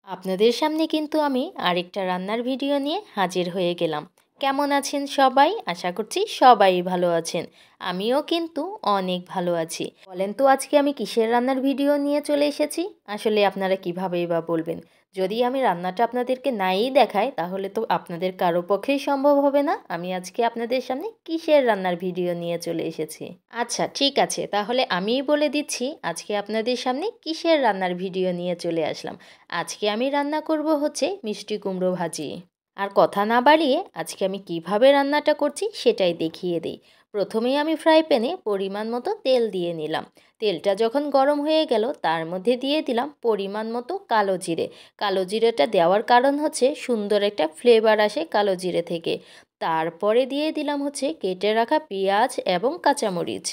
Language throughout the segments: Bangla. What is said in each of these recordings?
আপনাদের সামনে কিন্তু আমি আরেকটা রান্নার ভিডিও নিয়ে হাজির হয়ে গেলাম। কেমন আছেন সবাই? আশা করছি সবাই ভালো আছেন। আমিও কিন্তু অনেক ভালো আছি। বলেন তো আজকে আমি কিসের রান্নার ভিডিও নিয়ে চলে এসেছি? আসলে আপনারা কীভাবেই বা বলবেন? যদি আমি রান্নাটা আপনাদেরকে নাই দেখাই তাহলে তো আপনাদের কারো পক্ষেই সম্ভব হবে না। আমি আজকে আপনাদের সামনে কিসের রান্নার ভিডিও নিয়ে চলে এসেছি। আচ্ছা ঠিক আছে, তাহলে আমিই বলে দিচ্ছি আজকে আপনাদের সামনে কিসের রান্নার ভিডিও নিয়ে চলে আসলাম। আজকে আমি রান্না করব হচ্ছে মিষ্টি কুমড়ো ভাজি। আর কথা না বাড়িয়ে আজকে আমি কিভাবে রান্নাটা করছি সেটাই দেখিয়ে দিই। প্রথমেই আমি ফ্রাই প্যানে পরিমাণ মতো তেল দিয়ে নিলাম। তেলটা যখন গরম হয়ে গেল তার মধ্যে দিয়ে দিলাম পরিমাণ মতো কালো জিরে। কালো জিরেটা দেওয়ার কারণ হচ্ছে সুন্দর একটা ফ্লেভার আসে কালো জিরে থেকে। তারপরে দিয়ে দিলাম হচ্ছে কেটে রাখা পেঁয়াজ এবং কাঁচামরিচ।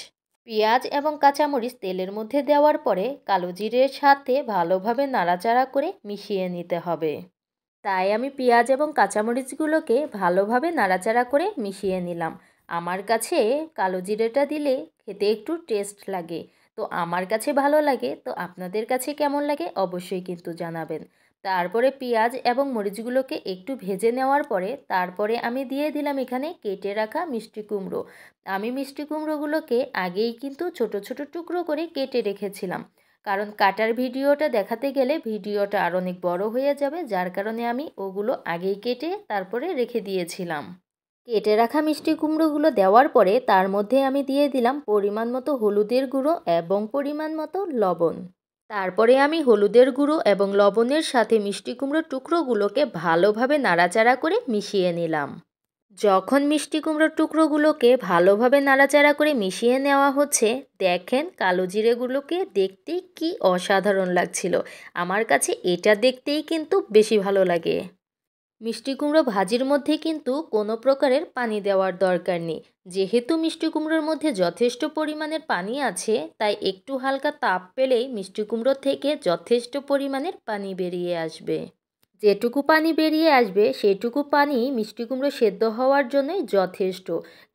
পেঁয়াজ এবং কাঁচামরিচ তেলের মধ্যে দেওয়ার পরে কালো জিরের সাথে ভালোভাবে নাড়াচাড়া করে মিশিয়ে নিতে হবে। তাই আমি পেঁয়াজ এবং কাঁচামরিচগুলোকে ভালোভাবে নাড়াচাড়া করে মিশিয়ে নিলাম। আমার কাছে কালো জিরেটা দিলে খেতে একটু টেস্ট লাগে, তো আমার কাছে ভালো লাগে, তো আপনাদের কাছে কেমন লাগে অবশ্যই কিন্তু জানাবেন। তারপরে পেঁয়াজ এবং মরিচগুলোকে একটু ভেজে নেওয়ার পরে তারপরে আমি দিয়ে দিলাম এখানে কেটে রাখা মিষ্টি কুমড়ো। আমি মিষ্টি কুমড়োগুলোকে আগেই কিন্তু ছোট ছোট টুকরো করে কেটে রেখেছিলাম, কারণ কাটার ভিডিওটা দেখাতে গেলে ভিডিওটা আর অনেক বড় হয়ে যাবে, যার কারণে আমি ওগুলো আগেই কেটে তারপরে রেখে দিয়েছিলাম। কেটে রাখা মিষ্টি কুমড়োগুলো দেওয়ার পরে তার মধ্যে আমি দিয়ে দিলাম পরিমাণ মতো হলুদের গুঁড়ো এবং পরিমাণ মতো লবণ। তারপরে আমি হলুদের গুঁড়ো এবং লবণের সাথে মিষ্টি কুমড়োর টুকরোগুলোকে ভালোভাবে নাড়াচাড়া করে মিশিয়ে নিলাম। যখন মিষ্টি কুমড়োর টুকরোগুলোকে ভালোভাবে নাড়াচাড়া করে মিশিয়ে নেওয়া হচ্ছে, দেখেন কালো জিরেগুলোকে দেখতে কি অসাধারণ লাগছিল। আমার কাছে এটা দেখতেই কিন্তু বেশি ভালো লাগে। মিষ্টি কুমড়ো ভাজির মধ্যে কিন্তু কোনো প্রকারের পানি দেওয়ার দরকার নেই। যেহেতু মিষ্টি কুমড়োর মধ্যে যথেষ্ট পরিমাণের পানি আছে, তাই একটু হালকা তাপ পেলেই মিষ্টি কুমড়ো থেকে যথেষ্ট পরিমাণের পানি বেরিয়ে আসবে। যেটুকু পানি বেরিয়ে আসবে সেটুকু পানি মিষ্টি কুমড়ো সেদ্ধ হওয়ার জন্যই যথেষ্ট,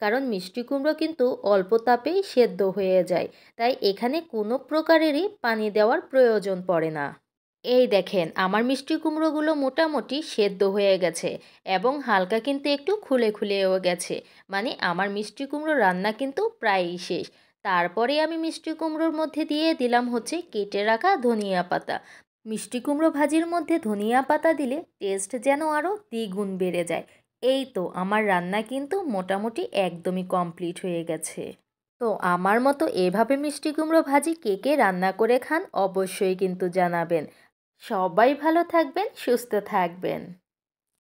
কারণ মিষ্টি কুমড়ো কিন্তু অল্প তাপেই সেদ্ধ হয়ে যায়, তাই এখানে কোনো প্রকারেরই পানি দেওয়ার প্রয়োজন পড়ে না। এই দেখেন আমার মিষ্টি কুমড়োগুলো মোটামুটি সেদ্ধ হয়ে গেছে এবং হালকা কিন্তু একটু খুলে খুলেও গেছে, মানে আমার মিষ্টি কুমড়ো রান্না কিন্তু প্রায়ই শেষ। তারপরে আমি মিষ্টি কুমড়োর মধ্যে দিয়ে দিলাম হচ্ছে কেটে রাখা ধনিয়া পাতা। মিষ্টি কুমড়ো ভাজির মধ্যে ধনিয়া পাতা দিলে টেস্ট যেন আরও দ্বিগুণ বেড়ে যায়। এই তো আমার রান্না কিন্তু মোটামুটি একদমই কমপ্লিট হয়ে গেছে। তো আমার মতো এভাবে মিষ্টি কুমড়ো ভাজি কে কে রান্না করে খান অবশ্যই কিন্তু জানাবেন। সবাই ভালো থাকবেন, সুস্থ থাকবেন।